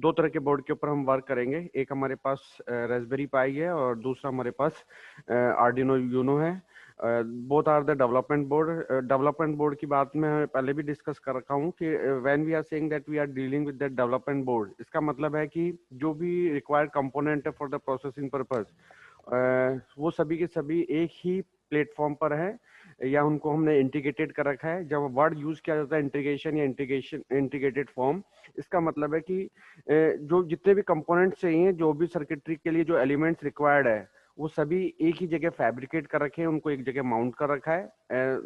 दो तरह के बोर्ड के ऊपर हम वर्क करेंगे। एक हमारे पास रास्पबेरी पाई है और दूसरा हमारे पास आर्डिनो यूनो है। Both are the development board. Development board की बात मैं पहले भी डिस्कस कर रखा हूँ कि when we are saying that we are dealing with the development board, इसका मतलब है कि जो भी रिक्वायर्ड कंपोनेंट है फॉर द प्रोसेसिंग पर्पस, वो सभी के सभी एक ही प्लेटफॉर्म पर है या उनको हमने इंटीग्रेटेड कर रखा है। जब वर्ड यूज किया जाता है इंटीग्रेशन या इंटीग्रेटेड फॉर्म, इसका मतलब है कि जो जितने भी कंपोनेंट्स चाहिए, जो भी सर्किटरी के लिए जो एलिमेंट्स रिक्वायर्ड है, वो सभी एक ही जगह फैब्रिकेट कर रखे हैं, उनको एक जगह माउंट कर रखा है।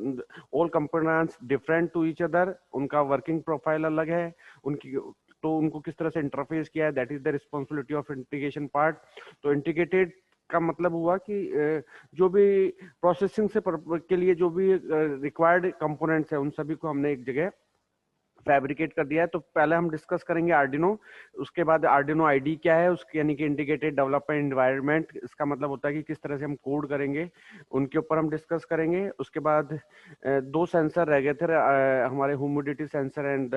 All components different to each other, उनका वर्किंग प्रोफाइल अलग है उनकी, तो उनको किस तरह से इंटरफेस किया है, that is the responsibility of integration part. तो इंटीग्रेटेड का मतलब हुआ कि जो भी प्रोसेसिंग से के लिए जो भी रिक्वायर्ड कंपोनेंट्स है, उन सभी को हमने एक जगह फैब्रिकेट कर दिया है। तो पहले हम डिस्कस करेंगे आर्डिनो, उसके बाद आर्डिनो आईडी क्या है उसके, यानी कि इंटीग्रेटेड डेवलपमेंट एनवायरनमेंट, इसका मतलब होता है कि किस तरह से हम कोड करेंगे, उनके ऊपर हम डिस्कस करेंगे। उसके बाद दो सेंसर रह गए थे हमारे, humidity sensor and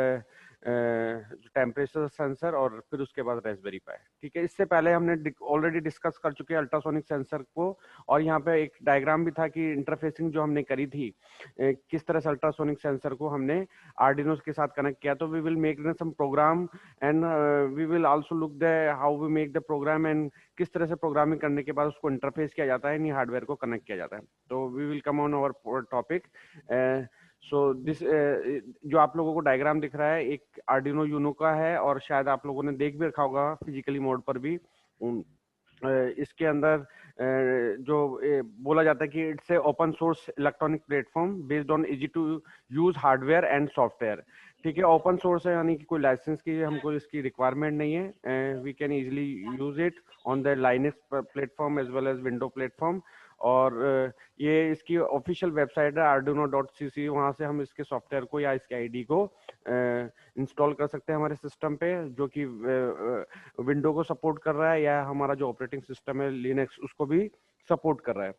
temperature sensor, और फिर उसके बाद रास्पबेरी पाई। ठीक है, इससे पहले हमने ऑलरेडी डिस्कस कर चुके हैं अल्ट्रासोनिक सेंसर को, और यहाँ पे एक डायग्राम भी था कि इंटरफेसिंग जो हमने करी थी, किस तरह से अल्ट्रासोनिक सेंसर को हमने आर्डिनो के साथ कनेक्ट किया। तो we will make some program and we will also look the how we make the program, and किस तरह से प्रोग्रामिंग करने के बाद उसको इंटरफेस किया जाता है, यानी हार्डवेयर को कनेक्ट किया जाता है। तो we will come on our topic. So this जो आप लोगों को डायग्राम दिख रहा है, एक आर्डिनो यूनो का है, और शायद आप लोगों ने देख भी रखा होगा फिजिकली मोड पर भी। इसके अंदर जो बोला जाता है कि it's a open source electronic platform based on easy to use hardware and software. ठीक है, ओपन सोर्स है, यानी कि कोई लाइसेंस की हमको इसकी रिक्वायरमेंट नहीं है। We can easily use it on the Linux platform as well as window platform. और ये इसकी ऑफिशियल वेबसाइट है arduino.cc, वहाँ से हम इसके सॉफ्टवेयर को या इसके आईडी को इंस्टॉल कर सकते हैं हमारे सिस्टम पे, जो कि विंडो को सपोर्ट कर रहा है, या हमारा जो ऑपरेटिंग सिस्टम है लिनक्स, उसको भी सपोर्ट कर रहा है।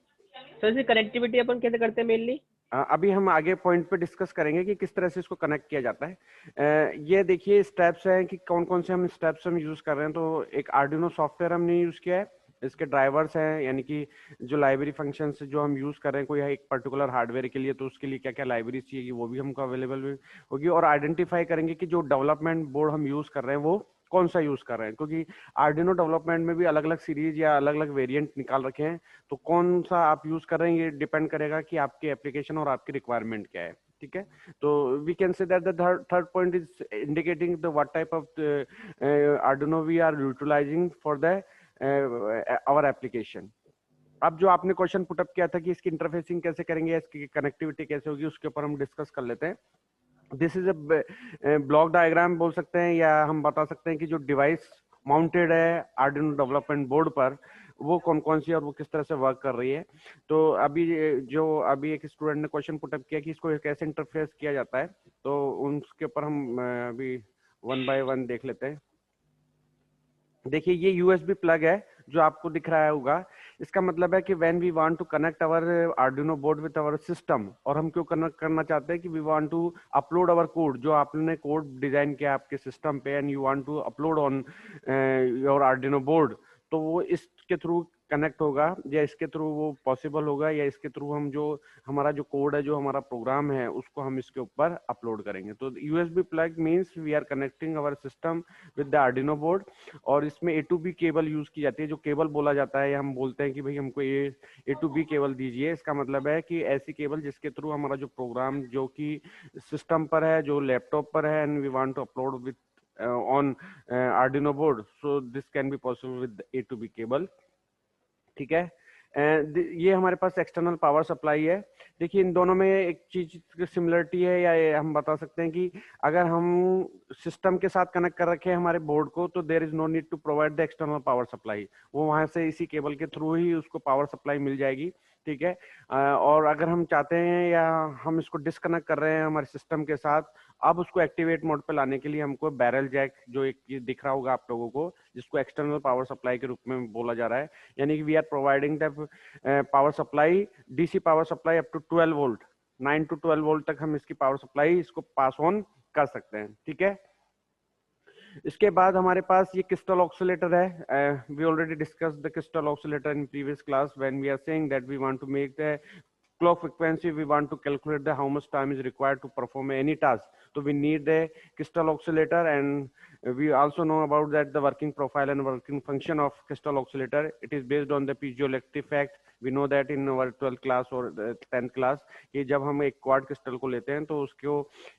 तो इसकी कनेक्टिविटी अपन कैसे करते हैं मेनली? अभी हम आगे पॉइंट पे डिस्कस करेंगे कि किस तरह से इसको कनेक्ट किया जाता है। ये देखिए स्टेप्स हैं कि कौन कौन से हम स्टेप्स हम यूज कर रहे हैं। तो एक आर्डिनो सॉफ्टवेयर हमने यूज किया है, इसके ड्राइवर्स हैं, यानी कि जो लाइब्रेरी फंक्शंस जो हम यूज कर रहे हैं कोई एक पर्टिकुलर हार्डवेयर के लिए, तो उसके लिए क्या क्या लाइब्रेरी चाहिए वो भी हमको अवेलेबल होगी। और आइडेंटिफाई करेंगे कि जो डेवलपमेंट बोर्ड हम यूज कर रहे हैं वो कौन सा यूज कर रहे हैं, क्योंकि आर्डिनो डेवलपमेंट में भी अलग अलग सीरीज या अलग अलग वेरिएंट निकाल रखे हैं। तो कौन सा आप यूज कर रहे हैं ये डिपेंड करेगा कि आपकी एप्लीकेशन और आपकी रिक्वायरमेंट क्या है। ठीक है, तो we can say that the third point is indicating the what type of Arduino we are utilising for the our application. अब जो आपने क्वेश्चन पुटअप किया था कि इसकी इंटरफेसिंग कैसे करेंगे, इसकी कनेक्टिविटी कैसे होगी, उसके ऊपर हम डिस्कस कर लेते हैं। This is a block diagram बोल सकते हैं, या हम बता सकते हैं कि जो डिवाइस माउंटेड है आर्डिनो डेवलपमेंट बोर्ड पर, वो कौन कौन सी और वो किस तरह से वर्क कर रही है। तो अभी एक स्टूडेंट ने क्वेश्चन पुटअप किया कि इसको कैसे इंटरफेस किया जाता है, तो उसके ऊपर हम अभी वन बाय वन देख लेते हैं। देखिए ये यूएसबी प्लग है जो आपको दिख रहा होगा। इसका मतलब है कि when we want to connect our Arduino board with our system, और हम क्यों कनेक्ट करना चाहते हैं कि we want to upload our code, जो आपने कोड डिजाइन किया आपके सिस्टम पे, and you want to upload on your Arduino board, तो वो इसके थ्रू कनेक्ट होगा, या इसके थ्रू वो पॉसिबल होगा, या इसके थ्रू हम जो हमारा जो कोड है, जो हमारा प्रोग्राम है, उसको हम इसके ऊपर अपलोड करेंगे। तो USB plug means we are connecting our system with the Arduino board. और इसमें A to B cable use की जाती है। जो केबल बोला जाता है, हम बोलते हैं कि भाई हमको ये ए टू बी केबल दीजिए, इसका मतलब है कि ऐसी केबल जिसके थ्रू हमारा जो प्रोग्राम जो कि सिस्टम पर है, जो लैपटॉप पर है, and we want to upload with on Arduino board, so this can be possible with A to B cable. ठीक है, ये हमारे पास एक्सटर्नल पावर सप्लाई है। देखिए इन दोनों में एक चीज सिमिलरिटी है, या हम बता सकते हैं कि अगर हम सिस्टम के साथ कनेक्ट कर रखे हैं हमारे बोर्ड को, तो there is no need to provide the external power supply, वो वहां से इसी केबल के थ्रू ही उसको पावर सप्लाई मिल जाएगी। ठीक है, और अगर हम चाहते हैं या हम इसको डिस्कनेक्ट कर रहे हैं हमारे सिस्टम के साथ, अब उसको एक्टिवेट मोड पे लाने के लिए हमको बैरल जैक, जो एक दिख रहा होगा आप लोगों को, जिसको एक्सटर्नल पावर सप्लाई के रूप में बोला जा रहा है, यानी कि we are providing the power supply, DC power supply up to 12 volt, 9 to 12 volt तक हम इसकी पावर सप्लाई इसको पास ऑन कर सकते हैं। ठीक है, इसके बाद हमारे पास ये क्रिस्टल ऑक्सीलेटर है. We already discuss the crystal oscillator in previous class when we are saying that we want to make the clock frequency. We want to calculate the how much time is required to perform any task, so we need the crystal oscillator. And we also know about that the working profile and working function of crystal oscillator. It is based on the piezoelectric effect. We know that in our 12th class or 10th class कि जब हम एक quad crystal को लेते हैं तो उसको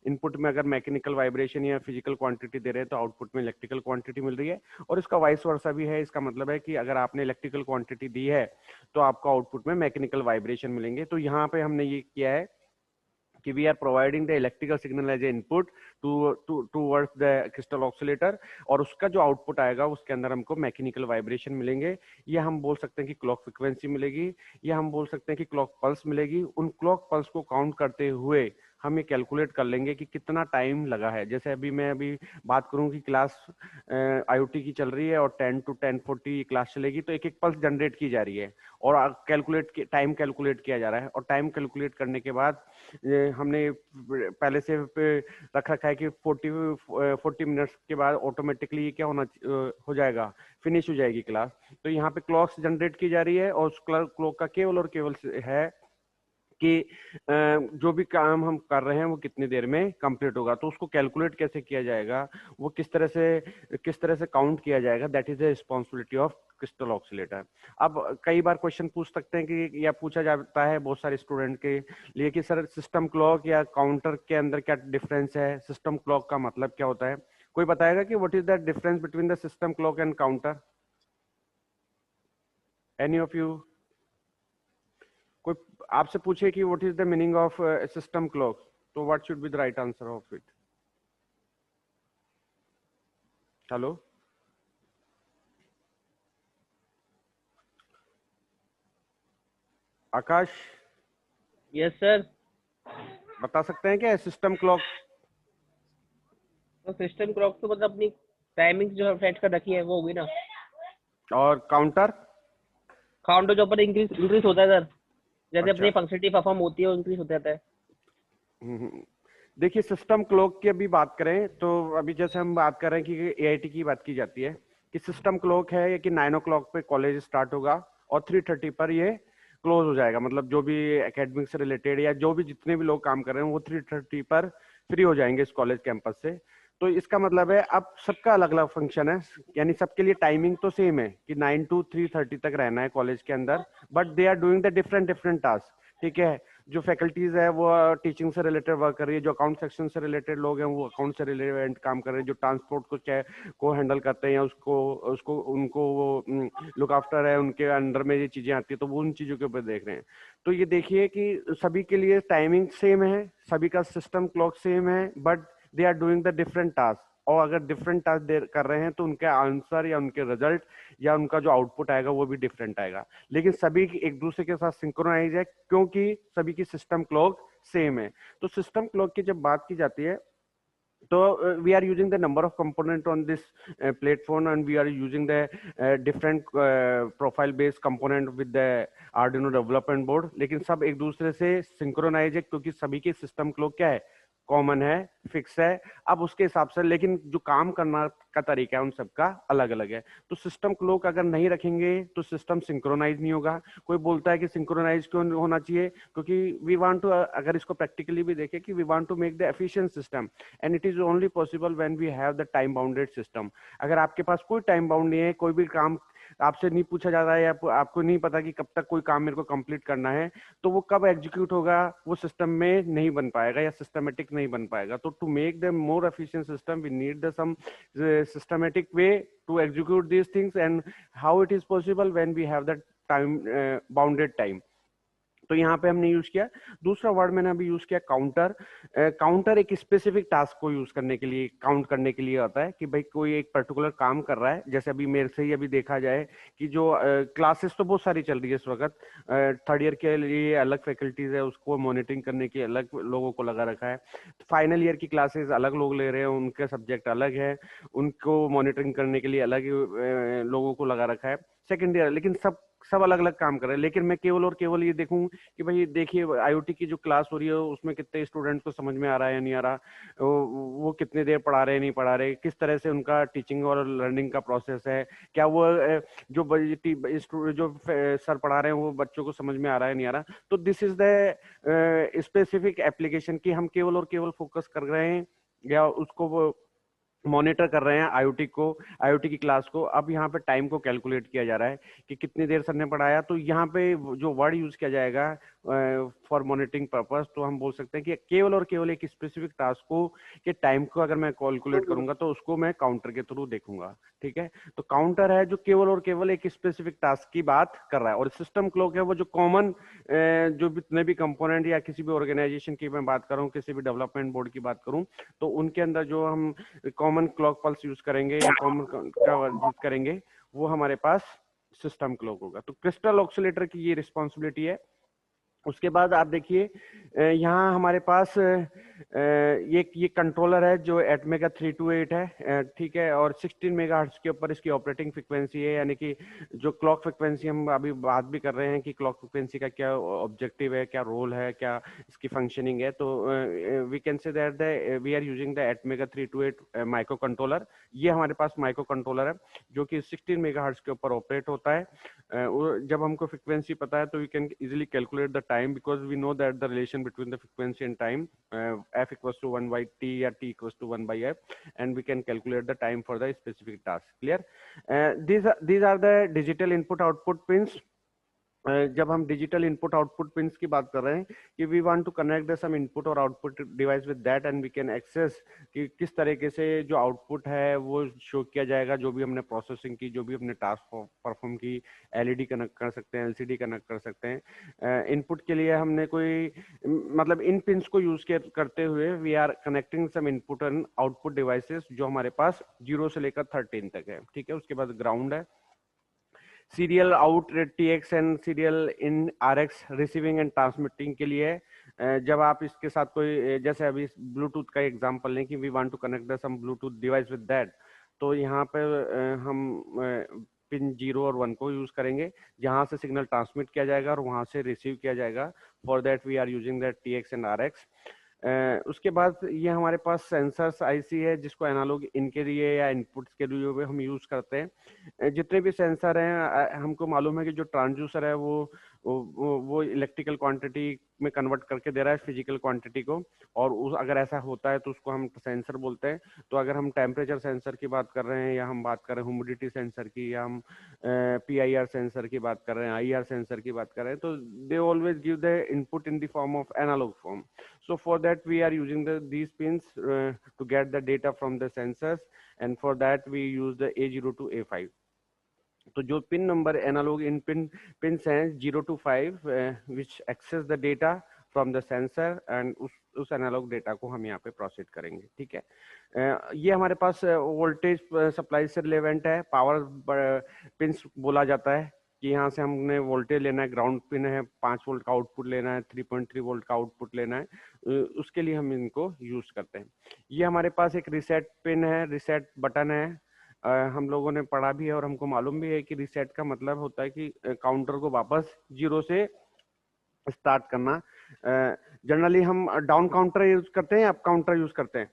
input में अगर मैकेनिकल वाइब्रेशन या फिजिकल क्वांटिटी दे रहे हैं तो आउटपुट में इलेक्ट्रिकल क्वांटिटी मिल रही है, और इसका वाइस वर्सा भी है. इसका मतलब है कि अगर आपने इलेक्ट्रिकल क्वांटिटी दी है तो आपको आउटपुट में मैकेनिकल वाइब्रेशन मिलेंगे. तो यहाँ पे हमने ये किया है कि we are providing the electrical signal as a input towards the crystal oscillator, और उसका जो आउटपुट आएगा उसके अंदर हमको मैकेनिकल वाइब्रेशन मिलेंगे. ये हम बोल सकते हैं कि क्लॉक फ्रिक्वेंसी मिलेगी, या हम बोल सकते हैं कि क्लॉक पल्स मिलेगी. उन क्लॉक पल्स को काउंट करते हुए हम ये कैलकुलेट कर लेंगे कि कितना टाइम लगा है. जैसे मैं अभी बात करूं कि क्लास आईओटी की चल रही है और 10 to 10:40 क्लास चलेगी, तो एक एक पल्स जनरेट की जा रही है और टाइम कैलकुलेट किया जा रहा है. और टाइम कैलकुलेट करने के बाद हमने पहले से रख रखा है कि 40 मिनट्स के बाद ऑटोमेटिकली क्या हो जाएगा, फिनिश हो जाएगी क्लास. तो यहाँ पे क्लॉक्स जनरेट की जा रही है और उस क्लॉक का केवल और केवल है कि जो भी काम हम कर रहे हैं वो कितनी देर में कंप्लीट होगा. तो उसको कैलकुलेट कैसे किया जाएगा, वो किस तरह से काउंट किया जाएगा, that is the responsibility of crystal oscillator. अब कई बार क्वेश्चन पूछ सकते हैं कि या पूछा जाता है बहुत सारे स्टूडेंट के लिए कि सर सिस्टम क्लॉक या काउंटर के अंदर क्या डिफरेंस है, सिस्टम क्लॉक का मतलब क्या होता है. कोई बताएगा कि what is the difference between the system clock and counter? Any of you? कोई आपसे पूछे कि what is the meaning of system clock, तो what should be the right answer of it? Hello, Akash yes sir. बता सकते हैं क्या system clock? तो सिस्टम क्लॉक तो मतलब अपनी टाइमिंग जो सेट कर रखी है वो होगी ना. और काउंटर? काउंटर जो ऊपर इंक्रीज होता है सर, जैसे अच्छा. अपनी फंक्शनलिटी परफॉर्म होती है वो इंक्रीज होता जाता है. देखिए सिस्टम क्लॉक की अभी बात करें तो अभी जैसे हम बात कर रहे हैं कि एआईटी की बात की जाती है कि सिस्टम क्लॉक है कि 9 o'clock पे कॉलेज स्टार्ट होगा और 3:30 पर ये क्लोज हो जाएगा. मतलब जो भी एकेडमिक से रिलेटेड या जो भी जितने भी लोग काम कर रहे हैं वो 3:30 पर फ्री हो जाएंगे इस कॉलेज कैंपस से. तो इसका मतलब है अब सबका अलग अलग फंक्शन है, यानी सबके लिए टाइमिंग तो सेम है कि 9 to 3:30 तक रहना है कॉलेज के अंदर, but they are doing the different task. ठीक है, जो फैकल्टीज है वो टीचिंग से रिलेटेड वर्क कर रही है, जो अकाउंट सेक्शन से रिलेटेड लोग हैं वो अकाउंट से रिलेवेंट काम कर रहे हैं, जो ट्रांसपोर्ट को हैंडल करते हैं या उसको उसको उनको वो लुक आफ्टर है, उनके अंडर में ये चीजें आती है तो वो उन चीजों के ऊपर देख रहे हैं. तो ये देखिए कि सभी के लिए टाइमिंग सेम है, सभी का सिस्टम क्लॉक सेम है, but they are doing the different task. और अगर डिफरेंट टास्क कर रहे हैं तो उनके आंसर या उनके रिजल्ट या उनका जो आउटपुट आएगा वो भी डिफरेंट आएगा. लेकिन सभी एक दूसरे के साथ सिंक्रोनाइज है क्योंकि सभी की सिस्टम क्लॉक सेम है. तो सिस्टम क्लॉक की जब बात की जाती है तो we are using the number of component on this platform, and we are using the different profile based component with the Arduino development board. लेकिन सब एक दूसरे से सिंक्रोनाइज है क्योंकि सभी की सिस्टम क्लॉक क्या है, कॉमन है, फिक्स है. अब उसके हिसाब से लेकिन जो काम करना का तरीका है उन सबका अलग अलग है. तो सिस्टम क्लॉक अगर नहीं रखेंगे तो सिस्टम सिंक्रोनाइज नहीं होगा. कोई बोलता है कि सिंक्रोनाइज क्यों होना चाहिए, क्योंकि वी वांट टू, अगर इसको प्रैक्टिकली भी देखें कि we want to make the efficient system and it is only possible when we have the time bounded system. अगर आपके पास कोई टाइम बाउंड नहीं है, कोई भी काम आपसे नहीं पूछा जा रहा है या आपको नहीं पता कि कब तक कोई काम मेरे को कंप्लीट करना है, तो वो कब एग्जीक्यूट होगा वो सिस्टम में नहीं बन पाएगा या सिस्टमेटिक नहीं बन पाएगा. तो to make the more efficient system we need the some systematic way to execute these things, and how it is possible when we have the time bounded time. तो यहाँ पे हमने यूज किया. दूसरा वर्ड मैंने अभी यूज किया counter. Counter एक स्पेसिफिक टास्क को यूज करने के लिए, काउंट करने के लिए आता है कि भाई कोई एक पर्टिकुलर काम कर रहा है. जैसे अभी मेरे से ही अभी देखा जाए कि जो क्लासेस तो बहुत सारी चल रही है इस वक्त. 3rd ईयर के लिए अलग फैकल्टीज है, उसको मॉनिटरिंग करने के अलग लोगों को लगा रखा है. फाइनल ईयर की क्लासेस अलग लोग ले रहे हैं, उनके सब्जेक्ट अलग है, उनको मॉनिटरिंग करने के लिए अलग लोगों को लगा रखा है. 2nd ईयर, लेकिन सब सब अलग अलग काम कर रहे हैं, लेकिन मैं केवल और केवल ये देखूं कि भाई देखिए IoT की जो क्लास हो रही है उसमें कितने स्टूडेंट को समझ में आ रहा है या नहीं आ रहा, वो कितने देर पढ़ा रहे नहीं पढ़ा रहे, किस तरह से उनका टीचिंग और लर्निंग का प्रोसेस है, क्या वो जो सर पढ़ा रहे हैं वो बच्चों को समझ में आ रहा है नहीं आ रहा। तो this is the specific application की हम केवल और केवल फोकस कर रहे हैं या उसको वो मॉनिटर कर रहे हैं IoT की क्लास को। अब यहाँ पे टाइम को कैलकुलेट किया जा रहा है कि कितनी देर सर ने पढ़ाया, तो यहाँ पे जो वर्ड यूज किया जाएगा फॉर मॉनिटरिंग पर्पस, तो हम बोल सकते हैं कि केवल और केवल एक स्पेसिफिक टास्क को के टाइम को अगर मैं कैलकुलेट करूंगा तो उसको मैं काउंटर के थ्रू देखूंगा। ठीक है, तो काउंटर है जो केवल और केवल एक स्पेसिफिक टास्क की बात कर रहा है, और सिस्टम क्लॉक है वो जो कॉमन जो जितने भी कंपोनेंट या किसी भी ऑर्गेनाइजेशन की मैं बात करूँ, किसी भी डेवलपमेंट बोर्ड की बात करूँ, तो उनके अंदर जो हम कॉमन क्लॉक पल्स यूज करेंगे या कॉमन का यूज करेंगे वो हमारे पास सिस्टम क्लॉक होगा। तो क्रिस्टल ऑक्सीलेटर की ये रिस्पॉन्सिबिलिटी है। उसके बाद आप देखिए यहाँ हमारे पास ये कंट्रोलर है जो एटमेगा 328 है, ठीक है, और 16 मेगाहर्ट्ज के ऊपर इसकी ऑपरेटिंग फ्रिक्वेंसी है, यानी कि जो क्लॉक फ्रिक्वेंसी हम अभी बात भी कर रहे हैं कि क्लॉक फ्रिक्वेंसी का क्या ऑब्जेक्टिव है, क्या रोल है, क्या इसकी फंक्शनिंग है। तो we can say that we are using the ATmega 328 microcontroller. ये हमारे पास माइक्रो कंट्रोलर है जो कि 16 मेगाहर्ट्ज के ऊपर ऑपरेट होता है। जब हमको फ्रिक्वेंसी पता है तो we can easily calculate the time, because we know that the relation between the frequency and time, f equals to 1 by t या t equals to 1 by f, and we can calculate the time for the specific task. Clear? These are the digital input output pins. जब हम digital input output pins की बात कर रहे हैं कि we want to connect the some input और output device with that, and we can access कि किस तरीके से जो आउटपुट है वो शो किया जाएगा, जो भी हमने प्रोसेसिंग की, जो भी हमने टास्क परफॉर्म की। LED कनेक्ट कर सकते हैं, LCD कनेक्ट कर सकते हैं। इनपुट के लिए हमने कोई मतलब इन पिंस को यूज करते हुए we are connecting some input and output devices जो हमारे पास 0 से लेकर 13 तक है। ठीक है, उसके बाद ग्राउंड है, serial out TX and serial in RX receiving end transmitting के लिए। जब आप इसके साथ कोई जैसे अभी ब्लूटूथ का एग्जांपल लें कि we want to connect the some Bluetooth device with that, तो यहाँ पे हम पिन 0 और 1 को यूज करेंगे, जहां से सिग्नल ट्रांसमिट किया जाएगा और वहां से रिसीव किया जाएगा। For that we are using that TX and RX। उसके बाद ये हमारे पास सेंसर्स IC है जिसको एनालॉग इन के लिए या इनपुट्स के लिए हम यूज करते हैं। जितने भी सेंसर हैं हमको मालूम है कि जो ट्रांसड्यूसर है वो इलेक्ट्रिकल क्वांटिटी में कन्वर्ट करके दे रहा है फिजिकल क्वांटिटी को, और अगर ऐसा होता है तो उसको हम सेंसर बोलते हैं। तो अगर हम टेम्परेचर सेंसर की बात कर रहे हैं या हम बात कर रहे हैं ह्यूमिडिटी सेंसर की या हम PIR सेंसर की बात कर रहे हैं, IR सेंसर की बात कर रहे हैं, तो they always give the input in the form of analogue form. So for that we are using these pins to get the data from the sensors, and for that we use the A0 to A5। तो जो pin number analogue in pins हैं 0 to 5 which access the data from the sensor, and उस analogue data को हम यहाँ पे process करेंगे। ठीक है, ये हमारे पास वोल्टेज सप्लाई से रिलेवेंट है। पावर पिन्स बोला जाता है कि यहाँ से हमने वोल्टेज लेना है, ग्राउंड पिन है, 5 वोल्ट का आउटपुट लेना है, 3.3 वोल्ट का आउटपुट लेना है, उसके लिए हम इनको यूज करते हैं। ये हमारे पास एक रिसेट पिन है, रिसेट बटन है। हम लोगों ने पढ़ा भी है और हमको मालूम भी है कि रिसेट का मतलब होता है कि काउंटर को वापस 0 से स्टार्ट करना। जनरली हम डाउन काउंटर यूज करते हैं, अप काउंटर यूज करते हैं।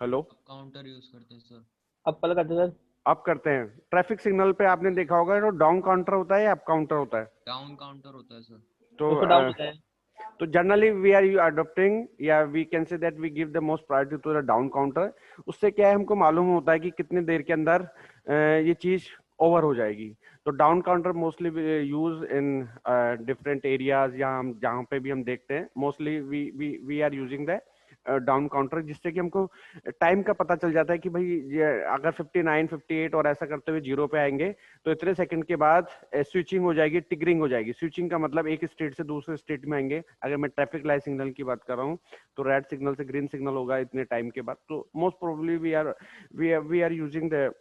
हेलो, काउंटर यूज करते हैं सर। अब पल करते सर। अप करते हैं। ट्रैफिक सिग्नल पे आपने देखा होगा तो डाउन काउंटर होता है या अप काउंटर होता है? डाउन काउंटर होता है सर। तो डाउन होता है। तो जनरली वी आर अडोप्टिंग या we can say that we give the most priority to the down counter. उससे क्या है, हमको मालूम होता है कि कितने देर के अंदर ये चीज ओवर हो जाएगी। तो down counter mostly use in different areas, जहाँ पे भी हम देखते हैं mostly we are using the down counter, जिससे कि हमको टाइम का पता चल जाता है कि भाई अगर 59, 58 और ऐसा करते हुए 0 पे आएंगे तो इतने सेकंड के बाद स्विचिंग हो जाएगी, टिगरिंग हो जाएगी। स्विचिंग का मतलब एक स्टेट से दूसरे स्टेट में आएंगे। अगर मैं ट्रैफिक लाइट सिग्नल की बात कर रहा हूँ तो रेड सिग्नल से ग्रीन सिग्नल होगा इतने टाइम के बाद। तो most probably we are using the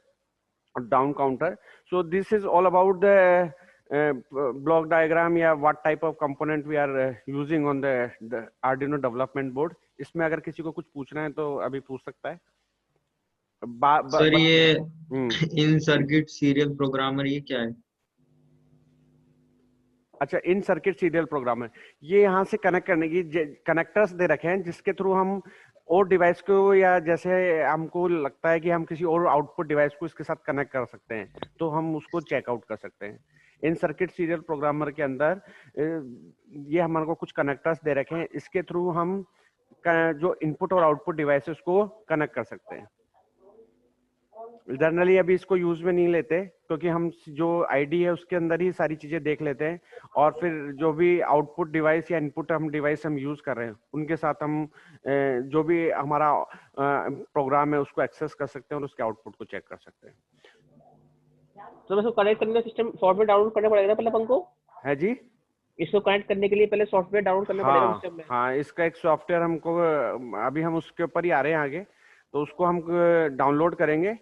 down counter. So this is all about the block diagram या what type of component we are using on the Arduino development board। इसमें अगर किसी को कुछ पूछना है तो अभी पूछ सकता है। सर ये इन सर्किट सीरियल प्रोग्रामर ये क्या है? अच्छा, इन सर्किट सीरियल प्रोग्रामर, ये यहाँ से कनेक्ट करने की कनेक्टर्स दे रखे हैं जिसके थ्रू हम और डिवाइस को, या जैसे हमको लगता है कि हम किसी और आउटपुट डिवाइस को इसके साथ कनेक्ट कर सकते हैं, तो हम उसको चेकआउट कर सकते हैं। इन सर्किट सीरियल प्रोग्रामर के अंदर ये हमारे को कुछ कनेक्टर्स दे रखे हैं, इसके थ्रू हम जो इनपुट और आउटपुट डिवाइसेस को कनेक्ट कर सकते हैं। जनरली अभी इसको यूज में नहीं लेते, क्योंकि हम जो आईडी है उसके अंदर ही सारी चीजें देख लेते हैं, और फिर जो भी आउटपुट डिवाइस या इनपुट हम डिवाइस हम यूज कर रहे हैं उनके साथ हम जो भी हमारा प्रोग्राम है उसको एक्सेस कर सकते हैं और उसके आउटपुट को चेक कर सकते हैं। तो इसको कनेक्ट करने का सिस्टम सॉफ्टवेयर डाउनलोड करना पड़ेगा ना पहले अपन को? है जी, इसको कनेक्ट करने के लिए पहले सॉफ्टवेयर डाउनलोड करना पड़ेगा हाँ सिस्टम में? हाँ, इसका एक सॉफ्टवेयर हमको अभी हम उसके ऊपर ही आ रहे हैं आगे, तो उसको हम डाउनलोड करेंगे।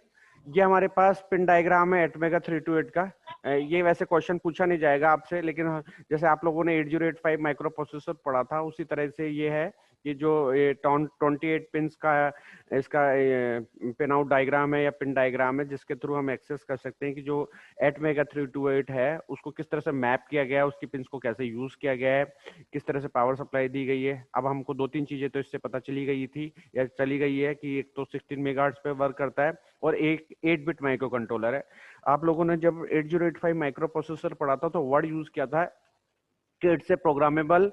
ये हमारे पास पिन डायग्राम है एटमेगा 328 का। ये वैसे क्वेश्चन पूछा नहीं जाएगा आपसे, लेकिन जैसे आप लोगों ने 8085 माइक्रो प्रोसेसर पढ़ा था उसी तरह से ये है कि जो ये 28 पिंस का इसका पिन आउट डायग्राम है या पिन डायग्राम है, जिसके थ्रू हम एक्सेस कर सकते हैं कि जो एटमेगा 328 है उसको किस तरह से मैप किया गया है, उसकी पिंस को कैसे यूज किया गया है, किस तरह से पावर सप्लाई दी गई है। अब हमको दो तीन चीजें तो इससे पता चली गई थी या चली गई है कि एक तो 16 मेगाहर्ट्ज पे वर्क करता है और एक 8 बिट माइक्रो कंट्रोलर है। आप लोगों ने जब 8085 माइक्रो प्रोसेसर पढ़ा था तो वर्ड यूज किया था कि it's A programmable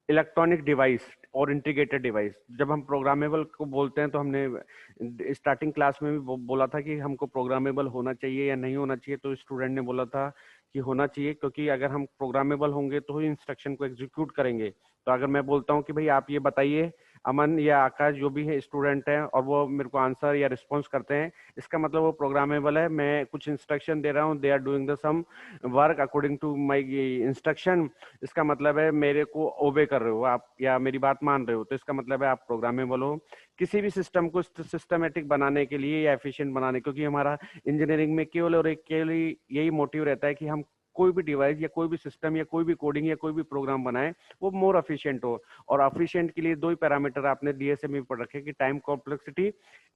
electronic device और इंटीग्रेटेड डिवाइस। जब हम प्रोग्रामेबल को बोलते हैं तो हमने स्टार्टिंग क्लास में भी बोला था कि हमको प्रोग्रामेबल होना चाहिए या नहीं होना चाहिए, तो स्टूडेंट ने बोला था कि होना चाहिए, क्योंकि अगर हम प्रोग्रामेबल होंगे तो ही इंस्ट्रक्शन को एग्जीक्यूट करेंगे। तो अगर मैं बोलता हूँ कि भाई आप ये बताइए, अमन या आकाश जो भी है स्टूडेंट है, और वो मेरे को आंसर या रिस्पॉन्स करते हैं, इसका मतलब वो प्रोग्रामेबल है। मैं कुछ इंस्ट्रक्शन दे रहा हूँ, they are doing the some work according to my instruction, इसका मतलब है मेरे को ओबे कर रहे हो आप या मेरी बात मान रहे हो, तो इसका मतलब है आप प्रोग्रामेबल हो। किसी भी सिस्टम को सिस्टमेटिक बनाने के लिए या एफिशिएंट बनाने, क्योंकि हमारा इंजीनियरिंग में केवल और एक केवल यही मोटिव रहता है कि हम कोई भी डिवाइस या कोई भी सिस्टम या कोई भी कोडिंग या कोई भी प्रोग्राम बनाए वो मोर एफिशिएंट हो। और एफिशिएंट के लिए दो ही पैरामीटर आपने डीएसए में पढ़ रखे कि time complexity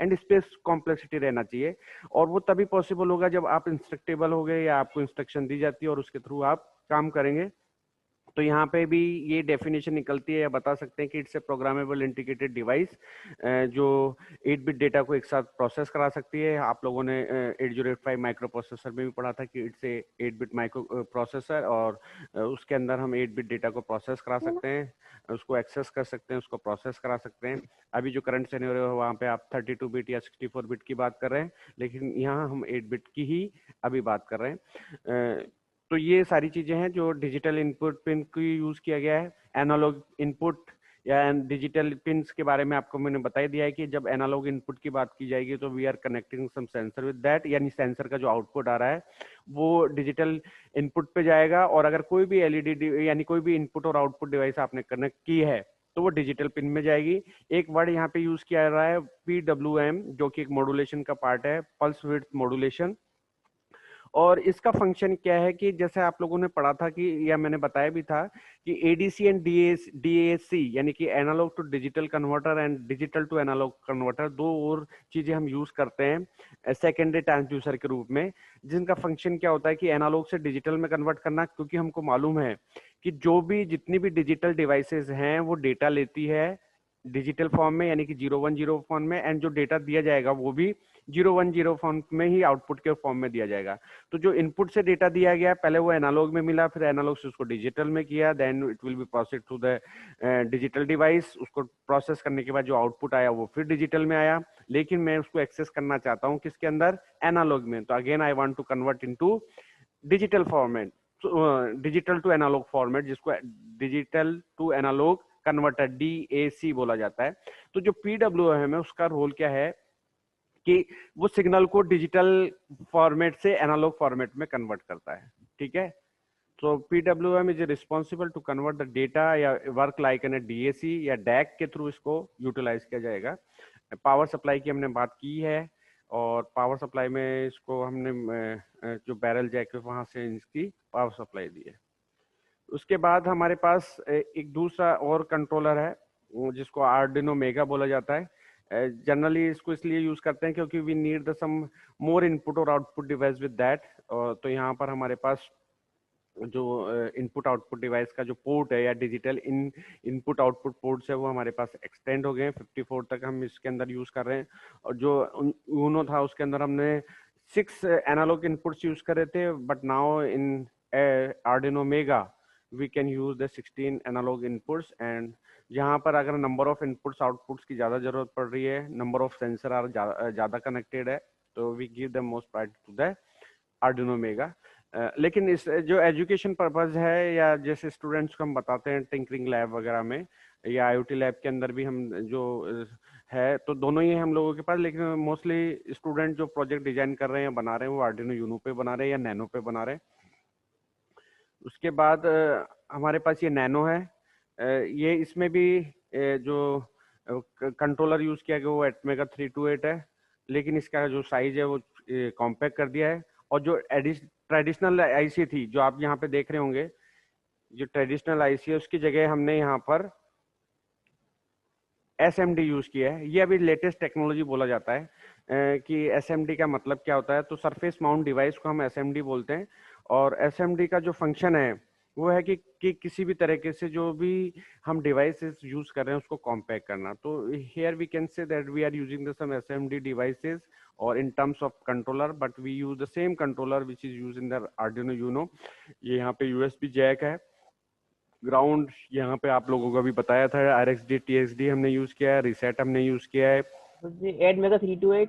and space complexity रहना चाहिए, और वो तभी पॉसिबल होगा जब आप इंस्ट्रक्टेबल हो गए या आपको इंस्ट्रक्शन दी जाती है और उसके थ्रू आप काम करेंगे। तो यहाँ पे भी ये डेफिनेशन निकलती है या बता सकते हैं कि it's A programmable integrated device जो 8 बिट डेटा को एक साथ प्रोसेस करा सकती है। आप लोगों ने 8085 माइक्रो प्रोसेसर में भी पढ़ा था कि it's A 8 bit micro processor, और उसके अंदर हम 8 बिट डेटा को प्रोसेस करा सकते हैं, उसको एक्सेस कर सकते हैं, उसको प्रोसेस करा सकते हैं। अभी जो करंट सिनेरियो है वहाँ पे आप 32 बिट या 64 बिट की बात कर रहे हैं, लेकिन यहाँ हम 8 बिट की ही अभी बात कर रहे हैं। तो ये सारी चीजें हैं जो डिजिटल इनपुट पिन को यूज किया गया है। एनालॉग इनपुट या डिजिटल पिन्स के बारे में आपको मैंने बता ही दिया है कि जब एनालॉग इनपुट की बात की जाएगी तो we are connecting some sensor with that, यानी सेंसर का जो आउटपुट आ रहा है वो डिजिटल इनपुट पे जाएगा, और अगर कोई भी एलईडी यानी कोई भी इनपुट और आउटपुट डिवाइस आपने कनेक्ट की है तो वो डिजिटल पिन में जाएगी। एक वर्ड यहाँ पे यूज किया जा रहा है PWM, जो कि एक मॉड्यूलेशन का पार्ट है, पल्स विड्थ मॉड्यूलेशन। और इसका फंक्शन क्या है कि जैसे आप लोगों ने पढ़ा था कि, या मैंने बताया भी था कि एडीसी एंड डीएसी यानी कि analog to digital converter and digital to analog converter, दो और चीजें हम यूज करते हैं सेकेंडरी ट्रांसड्यूसर के रूप में, जिनका फंक्शन क्या होता है कि एनालॉग से डिजिटल में कन्वर्ट करना। क्योंकि हमको मालूम है कि जो भी जितनी भी डिजिटल डिवाइसेस हैं वो डेटा लेती है डिजिटल फॉर्म में, यानी कि 010 फॉर्म में, एंड जो डेटा दिया जाएगा वो भी 010 फॉर्म में ही आउटपुट के फॉर्म में दिया जाएगा। तो जो इनपुट से डेटा दिया गया पहले वो एनालॉग में मिला, फिर एनालॉग से उसको डिजिटल में किया, then it will be processed to the digital device. उसको प्रोसेस करने के बाद जो आउटपुट आया वो फिर डिजिटल में आया, लेकिन मैं उसको एक्सेस करना चाहता हूँ किसके अंदर, एनालॉग में। तो again I want to convert into digital format, digital to analog format, जिसको digital to analog converter DAC बोला जाता है। तो जो PWM है उसका रोल क्या है कि वो सिग्नल को डिजिटल फॉर्मेट से एनालॉग फॉर्मेट में कन्वर्ट करता है। ठीक है, तो PWM is responsible to convert the data या वर्क लाइक एन DAC या DAC के थ्रू इसको यूटिलाइज किया जाएगा। पावर सप्लाई की हमने बात की है, और पावर सप्लाई में इसको हमने जो बैरल जैक है वहां से इसकी पावर सप्लाई दी है। उसके बाद हमारे पास एक दूसरा और कंट्रोलर है जिसको आर्डिनो मेगा बोला जाता है। जनरली इसको इसलिए यूज करते हैं क्योंकि we need the some more input और आउटपुट डिवाइस विद दैट। तो यहाँ पर हमारे पास जो इनपुट आउटपुट डिवाइस का जो पोर्ट है या डिजिटल इनपुट आउटपुट पोर्ट्स है वो हमारे पास एक्सटेंड हो गए हैं, 54 तक हम इसके अंदर यूज कर रहे हैं। और जो यूनो था उसके अंदर हमने 6 एनालॉग इनपुट्स यूज कर रहे थे, but now in Arduino mega we can use the 16 analog inputs. And यहाँ पर अगर नंबर ऑफ इनपुट्स आउटपुट्स की ज़्यादा जरूरत पड़ रही है, नंबर ऑफ सेंसर आर ज़्यादा कनेक्टेड है, तो we give the most priority to the Arduino mega. लेकिन इस जो एजुकेशन पर्पस है या जैसे स्टूडेंट्स को हम बताते हैं टिंकरिंग लैब वगैरह में या आईओटी लैब के अंदर भी हम जो है, तो दोनों ही हम लोगों के पास, लेकिन मोस्टली स्टूडेंट जो प्रोजेक्ट डिजाइन कर रहे हैं बना रहे हैं वो आर्डिनो यूनो पे बना रहे हैं या नैनो पे बना रहे हैं। उसके बाद हमारे पास ये नैनो है, ये इसमें भी जो कंट्रोलर यूज किया गया वो एटमेगा 328 है, लेकिन इसका जो साइज है वो कॉम्पैक्ट कर दिया है। और जो ट्रेडिशनल आईसी थी जो आप यहाँ पे देख रहे होंगे, जो ट्रेडिशनल आईसी है उसकी जगह हमने यहाँ पर एसएमडी यूज किया है। ये अभी लेटेस्ट टेक्नोलॉजी बोला जाता है कि एसएमडी का मतलब क्या होता है, तो सरफेस माउंट डिवाइस को हम एसएमडी बोलते हैं। और एसएमडी का जो फंक्शन है वो है कि किसी भी तरीके से जो भी हम डिवाइसेस यूज कर रहे हैं उसको कॉम्पैक्ट करना। तो here we can say that we are using the some SMD devices और in terms of controller, but we use the same controller which is use in the Arduino Uno. ये यहाँ पे यूएसबी जैक है, ground यहाँ पे आप लोगों को भी बताया था, RxD TxD हमने यूज किया है, रिसेट हमने यूज किया है। एटमेगा 328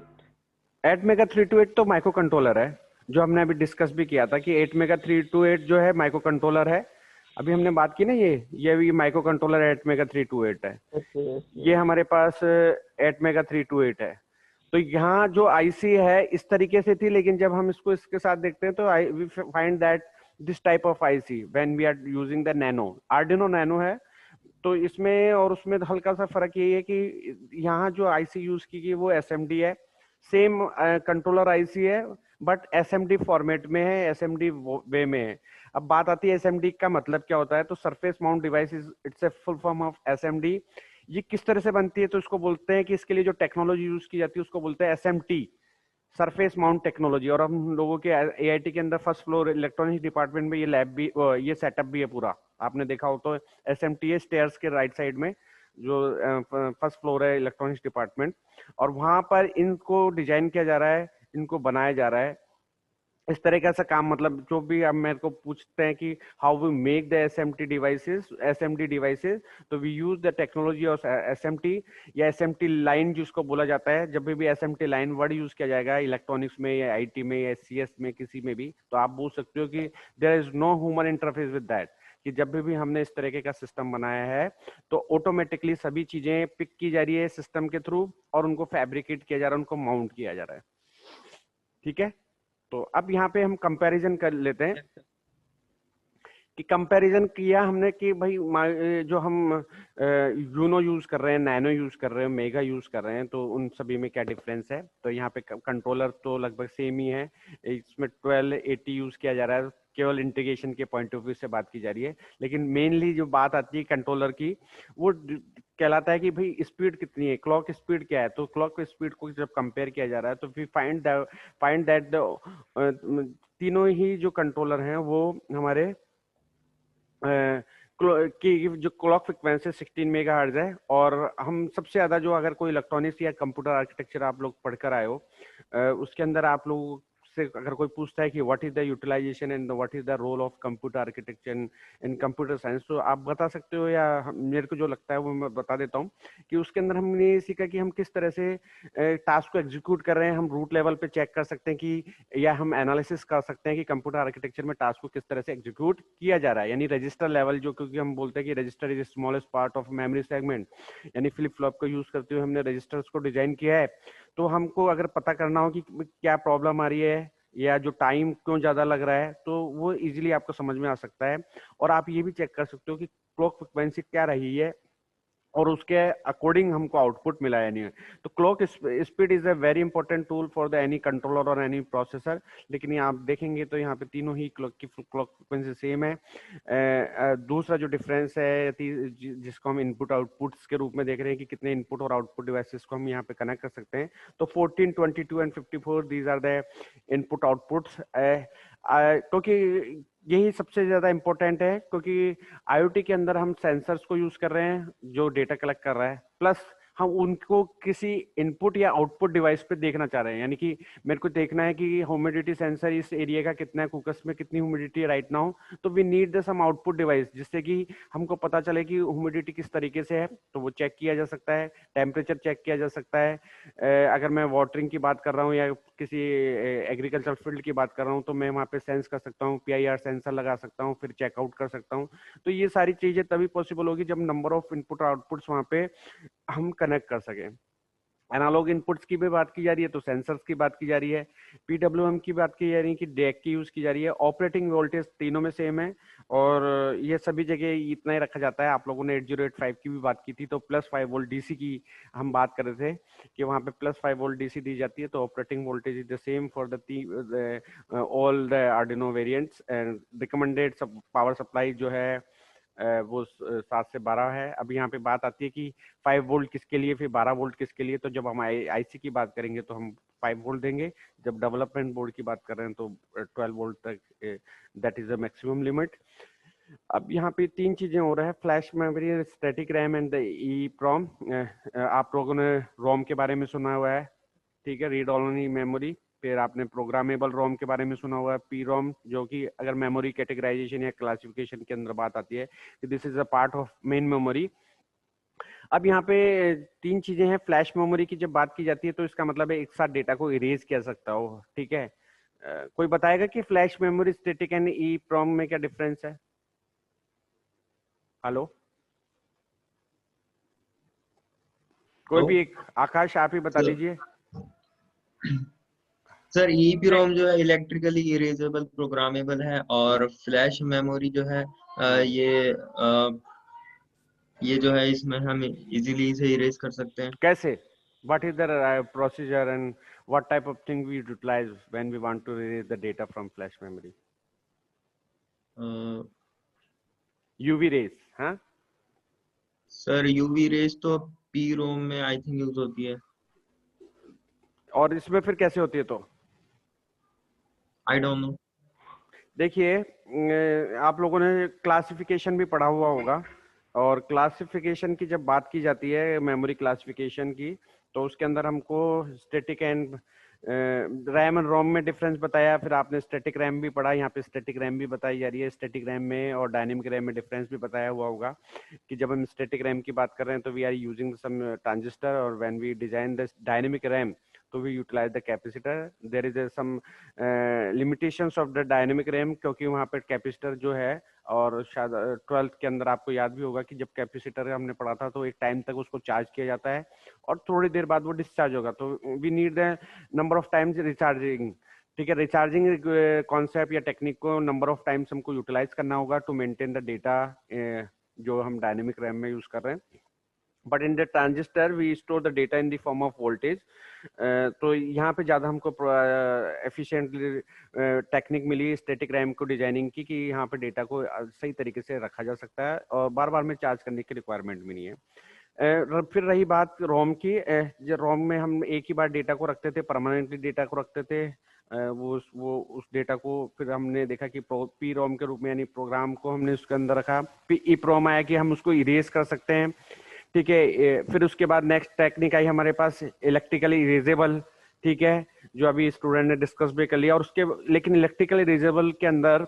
एटमेगा 328 तो माइक्रो कंट्रोलर है, जो हमने अभी डिस्कस भी किया था कि एटमेगा 328 जो है माइक्रो कंट्रोलर है। अभी हमने बात की ना, ये माइक्रो कंट्रोलर एटमेगा 328 है। ये हमारे पास एटमेगा 328 है। तो यहाँ जो आईसी है इस तरीके से थी, लेकिन जब हम इसको इसके साथ देखते हैं तो we find that this type of IC when we are using the nano, Arduino nano है। तो इसमें और उसमें हल्का सा फर्क ये है कि यहाँ जो आईसी यूज की गई वो एसएमडी है, सेम कंट्रोलर आईसी है बट एसएमडी फॉर्मेट में है, एसएमडी वे में है। अब बात आती है एसएमडी का मतलब क्या होता है, तो surface mount device it's a full form of SMD. ये किस तरह से बनती है, तो इसको बोलते हैं कि इसके लिए जो टेक्नोलॉजी यूज की जाती है उसको बोलते हैं एसएमटी, सरफेस माउंट टेक्नोलॉजी। और हम लोगों के एआईटी के अंदर फर्स्ट फ्लोर इलेक्ट्रॉनिक्स डिपार्टमेंट में ये लैब भी, ये सेटअप भी है पूरा, आपने देखा हो तो एसएमटी है स्टेयर्स के राइट साइड में, जो फर्स्ट फ्लोर है इलेक्ट्रॉनिक्स डिपार्टमेंट, और वहां पर इनको डिजाइन किया जा रहा है, इनको बनाया जा रहा है। इस तरह का सा काम, मतलब जो भी अब मेरे को पूछते हैं कि how we make the SMD devices, तो we use the technology of SMT या एसएमटी लाइन जिसको बोला जाता है। जब भी एसएमटी लाइन वर्ड यूज किया जाएगा इलेक्ट्रॉनिक्स में या आईटी में या सीएस में, किसी में भी, तो आप बोल सकते हो कि there is no human interface with that, कि जब भी हमने इस तरीके का सिस्टम बनाया है तो ऑटोमेटिकली सभी चीजें पिक की जा रही है सिस्टम के थ्रू और उनको फैब्रिकेट किया जा रहा है, उनको माउंट किया जा रहा है। ठीक है, तो अब यहाँ पे हम कंपैरिजन कर लेते हैं कि कंपैरिजन किया हमने कि भाई जो हम यूनो यूज कर रहे हैं, नैनो यूज कर रहे हैं, मेगा यूज कर रहे हैं, तो उन सभी में क्या डिफरेंस है। तो यहाँ पे कंट्रोलर तो लगभग सेम ही है, इसमें 1280 यूज किया जा रहा है, केवल इंटीग्रेशन के पॉइंट ऑफ व्यू से बात की जा रही है। लेकिन मेनली जो बात आती है कंट्रोलर की, वो कहलाता है कि भाई स्पीड कितनी है, क्लॉक स्पीड क्या है। तो क्लॉक स्पीड को जब कंपेयर किया जा रहा है तो फिर फाइंड दैट तीनों ही जो कंट्रोलर हैं वो हमारे की जो क्लॉक फ्रिक्वेंसी 16 मेगाहर्ट्ज है। और हम सबसे ज्यादा जो, अगर कोई इलेक्ट्रॉनिक्स या कंप्यूटर आर्किटेक्चर आप लोग पढ़कर आए हो, उसके अंदर आप लोग से अगर कोई पूछता है कि what is the utilization and what is the role of computer architecture in computer science, तो आप बता सकते हो या मेरे को जो लगता है वो मैं बता देता हूँ कि उसके अंदर हमने ये सीखा कि हम किस तरह से टास्क को एग्जीक्यूट कर रहे हैं। हम रूट लेवल पे चेक कर सकते हैं कि, या हम एनालिसिस कर सकते हैं कि कंप्यूटर आर्किटेक्चर में टास्क को किस तरह से एग्जीक्यूट किया जा रहा है, यानी रजिस्टर लेवल जो, क्योंकि हम बोलते हैं कि register is smallest part of memory segment, यानी फ्लिप फ्लॉप को यूज करते हुए हमने रजिस्टर्स को डिजाइन किया है। तो हमको अगर पता करना हो कि क्या प्रॉब्लम आ रही है या जो टाइम क्यों ज्यादा लग रहा है, तो वो इजीली आपको समझ में आ सकता है। और आप ये भी चेक कर सकते हो कि क्लॉक फ्रिक्वेंसी क्या रही है और उसके अकॉर्डिंग हमको आउटपुट मिला या नहीं है। तो clock speed is a very important tool for the any controller और एनी प्रोसेसर। लेकिन यहाँ आप देखेंगे तो यहाँ पे तीनों ही क्लॉक फ्रिक्वेंसी सेम है। दूसरा जो डिफरेंस है जिसको हम इनपुट आउटपुट्स के रूप में देख रहे हैं कि कितने इनपुट और आउटपुट डिवाइसेस को हम यहाँ पे कनेक्ट कर सकते हैं। तो 14, 22 and 54 these are the input outputs. क्योंकि यही सबसे ज्यादा इंपॉर्टेंट है, क्योंकि आईओटी के अंदर हम सेंसर्स को यूज कर रहे हैं जो डेटा कलेक्ट कर रहा है, प्लस हम उनको किसी इनपुट या आउटपुट डिवाइस पे देखना चाह रहे हैं। यानी कि मेरे को देखना है कि ह्यूमिडिटी सेंसर इस एरिया का कितना है, कुकस में कितनी ह्यूमिडिटी है राइट नाउ। तो we need the some output device जिससे कि हमको पता चले कि ह्यूमिडिटी किस तरीके से है, तो वो चेक किया जा सकता है। टेम्परेचर चेक किया जा सकता है। अगर मैं वाटरिंग की बात कर रहा हूँ या किसी एग्रीकल्चर फील्ड की बात कर रहा हूँ तो मैं वहाँ पे सेंस कर सकता हूँ, पीआईआर सेंसर लगा सकता हूँ, फिर चेकआउट कर सकता हूँ। तो ये सारी चीजें तभी पॉसिबल होगी जब नंबर ऑफ इनपुट आउटपुट्स वहाँ पे हम कनेक्ट कर सकें। एनालॉग इनपुट्स की भी बात की जा रही है तो सेंसर्स की बात की जा रही है। पीडब्ल्यूएम की बात की जा रही है कि डेक की यूज की जा रही है। ऑपरेटिंग वोल्टेज तीनों में सेम है और ये सभी जगह इतना ही रखा जाता है। आप लोगों ने 8085 की भी बात की थी तो +5 वोल्ट डीसी की हम बात कर रहे थे कि वहाँ पे +5 वोल्ट डीसी दी जाती है। तो operating voltage is the same for the all the Arduino variants. And recommended power supply जो है वो 7 से 12 है। अब यहाँ पे बात आती है कि 5 वोल्ट किसके लिए, फिर 12 वोल्ट किसके लिए। तो जब हम आईसी की बात करेंगे तो हम 5 वोल्ट देंगे, जब डेवलपमेंट बोर्ड की बात कर रहे हैं तो 12 वोल्ट तक, that is the maximum limit. अब यहाँ पे तीन चीजें हो रहा है, flash memory, static RAM and the EEPROM। आप लोगों ने रोम के बारे में सुना हुआ है, ठीक है, रीड ओनली मेमोरी। फिर आपने प्रोग्रामेबल रोम के बारे में सुना हुआ है, PROM, जो कि अगर मेमोरी कैटेगराइजेशन या क्लासिफिकेशन के अंदर बात आती है कि this is a part of main memory. अब यहाँ पे तीन चीजें हैं। फ्लैश मेमोरी की जब बात की जाती है तो इसका मतलब है एक साथ डेटा को इरेज किया सकता हो, ठीक है। कोई बताएगा कि flash memory, static and EEPROM में क्या डिफरेंस है? हेलो, कोई भी एक, आकाश आप ही बता दीजिए। सर EEPROM जो है इलेक्ट्रिकली इरेजेबल प्रोग्रामेबल है और फ्लैश मेमोरी जो है ये जो है इसमें हम इजीली इसे इरेज कर सकते हैं। कैसे? What is the procedure and what type of thing we utilize when we want to erase the data from flash memory? UV rays, हाँ? सर यूवी रेज तो PROM में आई थिंक यूज होती है। और इसमें फिर कैसे होती है? तो आई डोंट नो। देखिए, आप लोगों ने क्लासिफिकेशन भी पढ़ा हुआ होगा, और क्लासिफिकेशन की जब बात की जाती है मेमोरी क्लासिफिकेशन की, तो उसके अंदर हमको स्टैटिक एंड रैम एंड रोम में डिफरेंस बताया। फिर आपने स्टैटिक रैम भी पढ़ा, यहाँ पे स्टैटिक रैम भी बताई जा रही है। स्टैटिक रैम में और डायनेमिक रैम में डिफरेंस भी बताया हुआ होगा कि जब हम स्टैटिक रैम की बात कर रहे हैं तो we are using some transistor, और when we design the dynamic RAM तो we utilize the capacitor. There is some limitations of the dynamic RAM, क्योंकि वहाँ पे कैपेसिटर जो है, और शायद 12th के अंदर आपको याद भी होगा कि जब कैपेसिटर हमने पढ़ा था तो एक टाइम तक उसको चार्ज किया जाता है और थोड़ी देर बाद वो डिस्चार्ज होगा। तो we need the number of times recharging, ठीक है। रिचार्जिंग कॉन्सेप्ट या टेक्निक को नंबर ऑफ टाइम्स हमको यूटिलाइज करना होगा टू मेंटेन द डेटा जो हम डायनेमिक रैम में यूज कर रहे हैं। But in the transistor we store the data in the form of voltage. तो यहाँ पे ज़्यादा हमको एफिशिएंटली टेक्निक मिली स्टैटिक रैम को डिजाइनिंग की कि यहाँ पे डेटा को सही तरीके से रखा जा सकता है और बार बार में चार्ज करने की रिक्वायरमेंट भी नहीं है। फिर रही बात रोम की, जो रोम में हम एक ही बार डेटा को रखते थे, परमानेंटली डेटा को रखते थे। वो उस डेटा को फिर हमने देखा कि PROM के रूप में, यानी प्रोग्राम को हमने उसके अंदर रखा। EEPROM आया कि हम उसको इरेज कर सकते हैं, ठीक है। फिर उसके बाद नेक्स्ट टेक्निक आई हमारे पास इलेक्ट्रिकली इरेजेबल, ठीक है, जो अभी स्टूडेंट ने डिस्कस भी कर लिया। और उसके लेकिन इलेक्ट्रिकली इरेजेबल के अंदर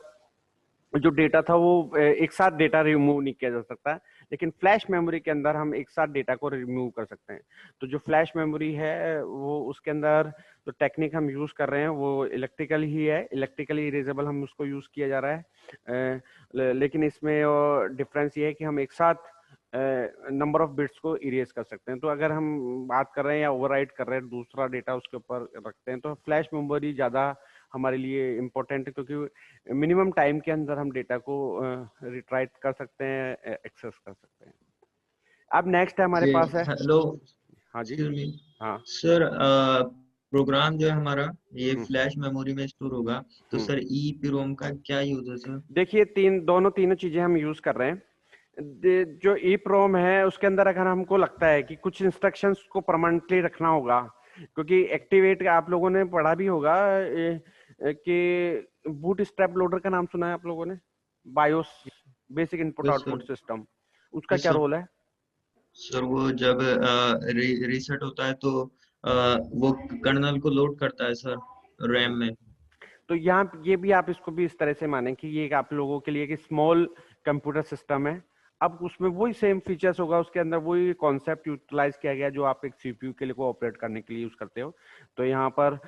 जो डेटा था वो एक साथ डेटा रिमूव नहीं किया जा सकता, लेकिन फ्लैश मेमोरी के अंदर हम एक साथ डेटा को रिमूव कर सकते हैं। तो जो फ्लैश मेमोरी है वो उसके अंदर जो टेक्निक हम यूज कर रहे हैं वो इलेक्ट्रिकल ही है, इलेक्ट्रिकली इरेजेबल हम उसको यूज किया जा रहा है। लेकिन इसमें डिफरेंस ये है कि हम एक साथ नंबर ऑफ बिट्स को इरेज कर सकते हैं। तो अगर हम बात कर रहे हैं या ओवरराइट कर रहे हैं, दूसरा डेटा उसके ऊपर रखते हैं, तो फ्लैश मेमोरी ज़्यादा हमारे लिए इम्पोर्टेंट है, क्योंकि मिनिमम टाइम के अंदर हम डेटा को रिट्राइट कर सकते हैं, एक्सेस कर सकते हैं। अब नेक्स्ट है हमारे जी पास है, हेलो, हाँ जी, एक्सक्यूज मी हाँ, सर। प्रोग्राम जो है हमारा ये हम्म, फ्लैश मेमोरी में स्टोर होगा, तो हम्म। सर ई रोम का क्या यूज है सर? देखिए तीनों चीजें हम यूज कर रहे हैं। जो EEPROM है उसके अंदर अगर हमको लगता है कि कुछ इंस्ट्रक्शंस को परमानेंटली रखना होगा, क्योंकि एक्टिवेट आप लोगों ने पढ़ा भी होगा कि बूट स्ट्रैप लोडर का नाम सुना है आप लोगों ने, BIOS, basic input yes sir. Output system, उसका यस क्या सर। रोल है? सर वो जब रीसेट होता है तो वो कर्नल को लोड करता है सर, रैम में। तो यहाँ ये भी आप इसको भी इस तरह से माने कि ये एक आप लोगों के लिए एक स्मॉल कंप्यूटर सिस्टम है। अब उसमें वही सेम फीचर्स होगा, उसके अंदर वही कॉन्सेप्ट यूटिलाइज किया गया जो आप एक सीपीयू के लिए को ऑपरेट करने के लिए यूज करते हो। तो यहाँ पर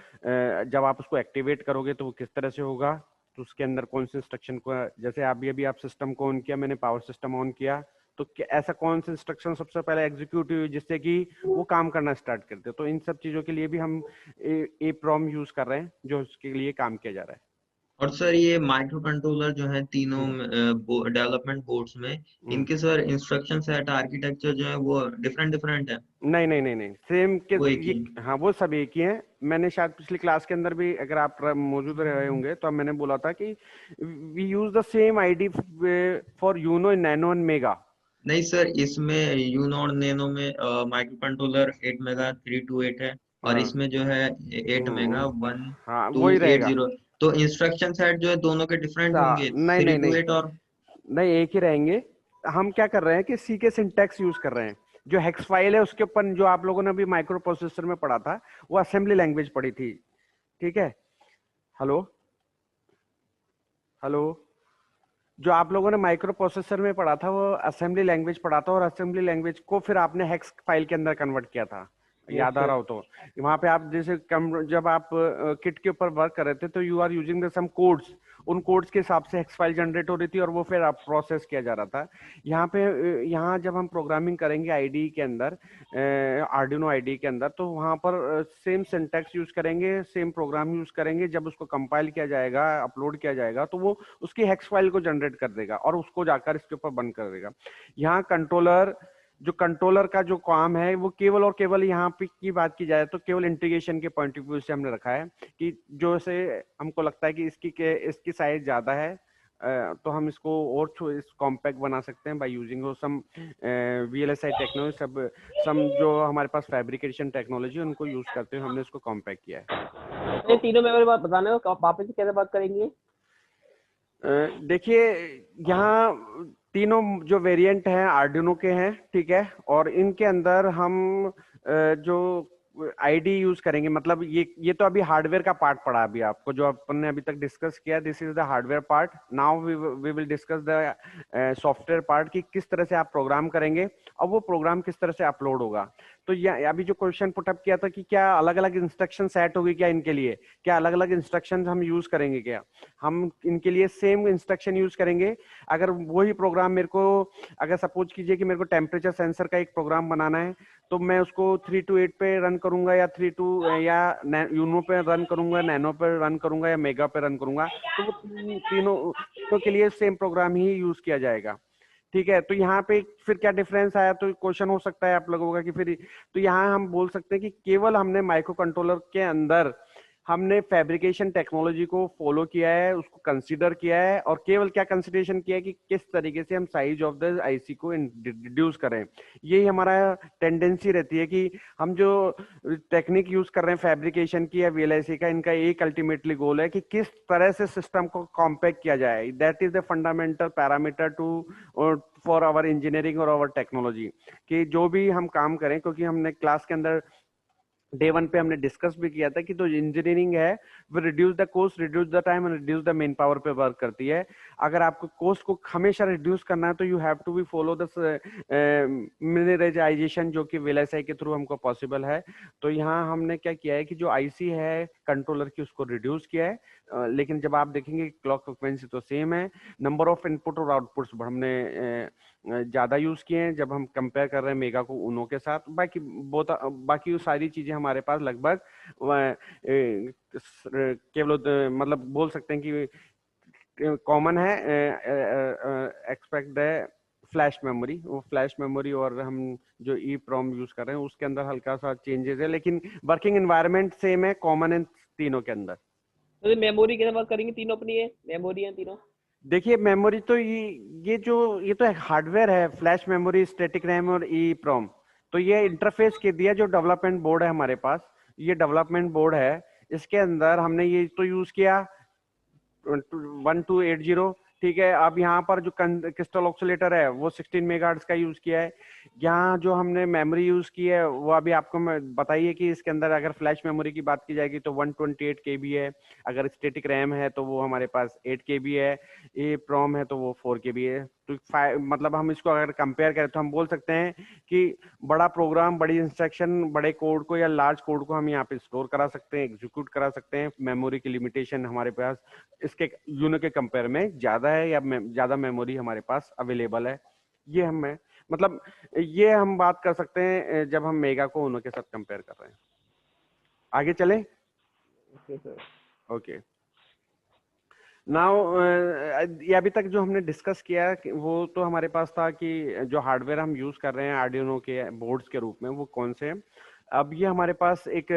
जब आप उसको एक्टिवेट करोगे तो वो किस तरह से होगा, तो उसके अंदर कौन से इंस्ट्रक्शन को, जैसे अभी आप सिस्टम को ऑन किया, मैंने पावर सिस्टम ऑन किया, तो ऐसा कौन सा इंस्ट्रक्शन सबसे पहले एग्जीक्यूट हुई जिससे कि वो काम करना स्टार्ट करते हो। तो इन सब चीजों के लिए भी हम ए प्रॉम यूज कर रहे हैं जो इसके लिए काम किया जा रहा है। और सर ये माइक्रो कंट्रोलर जो है तीनों हम्म, डेवलपमेंट बोर्ड्स में, हम्म। इनके सर इंस्ट्रक्शन सेट आर्किटेक्चर जो है वो डिफरेंट डिफरेंट है? नहीं नहीं नहीं नहीं, सेम के वो एक ये, ही? हाँ वो सब एक ही हैं। मैंने शायद पिछली क्लास के अंदर भी, अगर आप मौजूद रहे होंगे तो मैंने बोला था कि we use the same ID for Uno, nano and mega. नहीं सर, इसमें यूनो और नैनो में माइक्रो कंट्रोलर 8 मेगा 328 है, और हाँ, इसमें जो है 8 मेगा हाँ वही रहेगा। 1280। तो इंस्ट्रक्शन सेट जो है दोनों के डिफरेंट होंगे, नहीं थ्री नहीं टू नहीं एट और? नहीं, एक ही रहेंगे। हम क्या कर रहे हैं कि सी के सिंटैक्स यूज कर रहे हैं। जो हेक्स फाइल है उसके ऊपर जो आप लोगों ने अभी माइक्रो प्रोसेसर में पढ़ा था वो असेंबली लैंग्वेज पढ़ी थी, ठीक है। हेलो, हेलो, जो आप लोगों ने माइक्रो प्रोसेसर में पढ़ा था वो असेंबली लैंग्वेज पढ़ा था, और असेंबली लैंग्वेज को फिर आपने हेक्स फाइल के अंदर कन्वर्ट किया था, यस याद आ सर। रहा हो तो। वहां पे आप जैसे जब आप किट के ऊपर वर्क कर रहे थे तो you are using the some codes, उन कोड्स के हिसाब से हेक्स फाइल जनरेट हो रही थी और वो फिर आप प्रोसेस किया जा रहा था। यहाँ पे यहाँ जब हम प्रोग्रामिंग करेंगे आईडी के अंदर, आर्डिनो आईडी के अंदर, तो वहां पर सेम सिंटैक्स यूज करेंगे, सेम प्रोग्राम यूज करेंगे। जब उसको कंपाइल किया जाएगा, अपलोड किया जाएगा, तो वो उसकी हेक्स फाइल को जनरेट कर देगा और उसको जाकर इसके ऊपर बंद कर देगा। यहाँ कंट्रोलर, जो कंट्रोलर का जो काम है वो केवल और केवल, यहाँ पे की बात की जाए तो केवल इंटीग्रेशन के पॉइंट ऑफ व्यू से हमने रखा है कि जो से हमको लगता है कि इसकी साइज ज्यादा है, तो हम इसको और इस कॉम्पैक्ट बना सकते हैं by using some VLSI technology, सब सम जो हमारे पास फैब्रिकेशन टेक्नोलॉजी उनको यूज करते हुए हमने इसको कॉम्पैक्ट किया है। ये तीनों मेमोरी बात बताने को वापस से कैसे बात करेंगे? देखिए यहाँ तीनों जो वेरिएंट हैं आर्डिनो के हैं, ठीक है, और इनके अंदर हम जो आईडी यूज करेंगे, मतलब ये तो अभी हार्डवेयर का पार्ट पड़ा अभी आपको, जो अपन ने अभी तक डिस्कस किया, this is the hardware part. Now we will discuss the software part, कि किस तरह से आप प्रोग्राम करेंगे और वो प्रोग्राम किस तरह से अपलोड होगा। तो ये अभी जो क्वेश्चन पुटअप किया था कि क्या अलग अलग इंस्ट्रक्शन सेट होगी क्या इनके लिए, क्या अलग अलग इंस्ट्रक्शन हम यूज करेंगे क्या, हम इनके लिए सेम इंस्ट्रक्शन यूज करेंगे। अगर वही प्रोग्राम मेरे को, अगर सपोज कीजिए कि मेरे को टेम्परेचर सेंसर का एक प्रोग्राम बनाना है, तो मैं उसको 328 पे रन करूंगा या 32 या यूनो पे रन करूंगा, नैनो पे रन करूंगा या मेगा पे रन करूंगा, तो वो तीनों के लिए सेम प्रोग्राम ही यूज किया जाएगा, ठीक है। तो यहाँ पे फिर क्या डिफरेंस आया, तो क्वेश्चन हो सकता है आप लोगों का कि फिर, तो यहाँ हम बोल सकते हैं कि केवल हमने माइक्रो कंट्रोलर के अंदर हमने फैब्रिकेशन टेक्नोलॉजी को फॉलो किया है, उसको कंसीडर किया है, और केवल क्या कंसीडरेशन किया है कि किस तरीके से हम साइज ऑफ द आईसी को रिड्यूस करें। यही हमारा टेंडेंसी रहती है कि हम जो टेक्निक यूज कर रहे हैं फैब्रिकेशन की या VLSI का, इनका एक अल्टीमेटली गोल है कि किस तरह से सिस्टम को कॉम्पैक्ट किया जाए। That is the fundamental parameter to for our engineering और आवर टेक्नोलॉजी, कि जो भी हम काम करें, क्योंकि हमने क्लास के अंदर डे 1 पे हमने डिस्कस भी किया था कि जो इंजीनियरिंग है वो reduce the cost, reduce the time and reduce the main power पे वर्क करती है। अगर आपको कॉस्ट को हमेशा रिड्यूस करना है तो you have to be follow the miniaturization, जो कि VLSI के थ्रू हमको पॉसिबल है। तो यहाँ हमने क्या किया है कि जो आईसी है कंट्रोलर की उसको रिड्यूस किया है, लेकिन जब आप देखेंगे क्लॉक फ्रिक्वेंसी तो सेम है। नंबर ऑफ इनपुट और आउटपुट्स हमने ज्यादा यूज किए हैं जब हम कंपेयर कर रहे हैं मेगा को उनो के साथ। बाकी बहुत, बाकी वो सारी चीजें हमारे पास लगभग केवल मतलब बोल सकते हैं कि कॉमन है, एक्सपेक्ट द फ्लैश मेमोरी, वो फ्लैश मेमोरी और हम जो ई प्रॉम यूज कर रहे हैं उसके अंदर हल्का सा चेंजेस है, लेकिन वर्किंग एनवायरनमेंट सेम है, कॉमन है तीनों के अंदर। तो मेमोरी की बात करेंगे, तीनों अपनी है, मेमोरी है तीनों। देखिए मेमोरी तो ये तो एक हार्डवेयर है, फ्लैश मेमोरी, स्टैटिक रैम और ई प्रॉम। तो ये इंटरफेस के दिया जो डेवलपमेंट बोर्ड है हमारे पास, ये डेवलपमेंट बोर्ड है, इसके अंदर हमने ये तो यूज किया 1280। ठीक है, अब यहाँ पर जो क्रिस्टल ऑक्सीलेटर है वो 16 मेगाहर्ट्ज का यूज किया है। यहाँ जो हमने मेमोरी यूज की है वो अभी आपको मैं बताइए कि इसके अंदर अगर फ्लैश मेमोरी की बात की जाएगी तो 128 KB है, अगर स्टैटिक रैम है तो वो हमारे पास 8 KB है, ए प्रॉम है तो वो 4 KB है। तो मतलब हम इसको अगर कंपेयर करें तो हम बोल सकते हैं कि बड़ा प्रोग्राम, बड़ी इंस्ट्रक्शन, बड़े कोड को या लार्ज कोड को हम यहाँ पे स्टोर करा सकते हैं, एग्जीक्यूट करा सकते हैं। मेमोरी की लिमिटेशन हमारे पास इसके यूनो के कंपेयर में ज्यादा है, या ज्यादा मेमोरी हमारे पास अवेलेबल है। ये हमें मतलब ये हम बात कर सकते हैं जब हम मेगा को उनो के साथ कंपेयर कर रहे हैं। आगे चले। Okay sir. ओके, नाउ ये अभी तक जो हमने डिस्कस किया वो तो हमारे पास था कि जो हार्डवेयर हम यूज कर रहे हैं आर्डिनो के बोर्ड्स के रूप में वो कौन से हैं। अब ये हमारे पास एक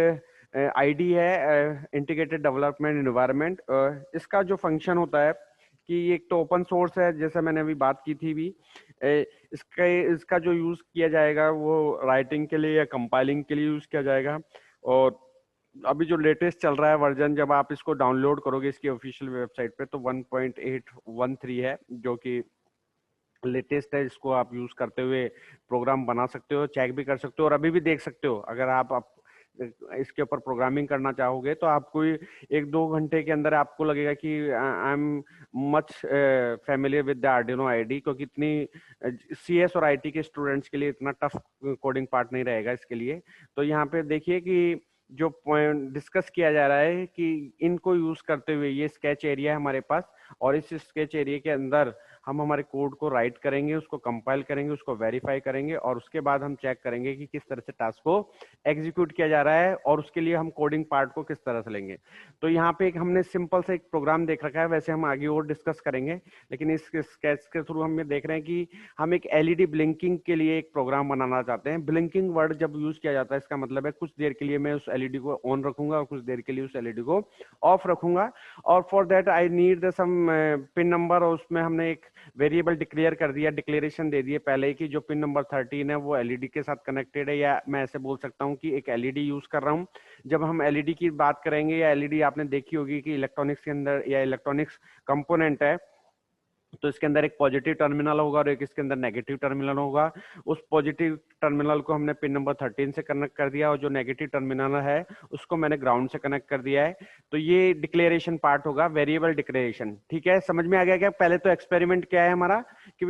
आईडी है, इंटीग्रेटेड डेवलपमेंट एनवायरनमेंट। इसका जो फंक्शन होता है कि एक तो ओपन सोर्स है, जैसे मैंने अभी बात की थी भी। इसका जो यूज किया जाएगा वो राइटिंग के लिए या कंपाइलिंग के लिए यूज किया जाएगा। और अभी जो लेटेस्ट चल रहा है वर्जन, जब आप इसको डाउनलोड करोगे इसकी ऑफिशियल वेबसाइट पे तो 1.813 है, जो कि लेटेस्ट है। इसको आप यूज करते हुए प्रोग्राम बना सकते हो, चेक भी कर सकते हो और अभी भी देख सकते हो। अगर आप इसके ऊपर प्रोग्रामिंग करना चाहोगे तो आपको 1-2 घंटे के अंदर आपको लगेगा कि I am much familiar with the Arduino ID, क्योंकि इतनी CS और IT के स्टूडेंट्स के लिए इतना टफ कोडिंग पार्ट नहीं रहेगा इसके लिए। तो यहाँ पे देखिए कि जो पॉइंट डिस्कस किया जा रहा है कि इनको यूज करते हुए ये स्केच एरिया है हमारे पास, और इस स्केच एरिया के अंदर हम हमारे कोड को राइट करेंगे, उसको कंपाइल करेंगे, उसको वेरीफाई करेंगे और उसके बाद हम चेक करेंगे कि किस तरह से टास्क को एग्जीक्यूट किया जा रहा है और उसके लिए हम कोडिंग पार्ट को किस तरह से लेंगे। तो यहाँ पे एक हमने सिंपल से एक प्रोग्राम देख रखा है, वैसे हम आगे और डिस्कस करेंगे, लेकिन इस स्केच के थ्रू हम ये देख रहे हैं कि हम एक LED ब्लिंकिंग के लिए एक प्रोग्राम बनाना चाहते हैं। ब्लिंकिंग वर्ड जब यूज किया जाता है इसका मतलब है कुछ देर के लिए मैं उस LED को ऑन रखूंगा और कुछ देर के लिए उस LED को ऑफ रखूंगा, और for that I need some pin number. और उसमें हमने एक वेरिएबल डिक्लेयर कर दिया, डिक्लेरेशन दे दिए पहले ही कि जो पिन नंबर 13 है वो LED के साथ कनेक्टेड है, या मैं ऐसे बोल सकता हूँ कि एक LED यूज कर रहा हूँ। जब हम LED की बात करेंगे, या LED आपने देखी होगी कि इलेक्ट्रॉनिक्स के अंदर या इलेक्ट्रॉनिक्स कंपोनेंट है, तो इसके अंदर एक पॉजिटिव टर्मिनल होगा और एक इसके अंदर नेगेटिव टर्मिनल होगा। उस पॉजिटिव टर्मिनल को हमने पिन नंबर 13 से कनेक्ट कर दिया और जो नेगेटिव टर्मिनल है उसको मैंने ग्राउंड से कनेक्ट कर दिया है। तो ये डिक्लेरेशन पार्ट होगा, वेरिएबल डिक्लेरेशन। ठीक है, समझ में आ गया क्या? पहले तो एक्सपेरिमेंट क्या है हमारा कि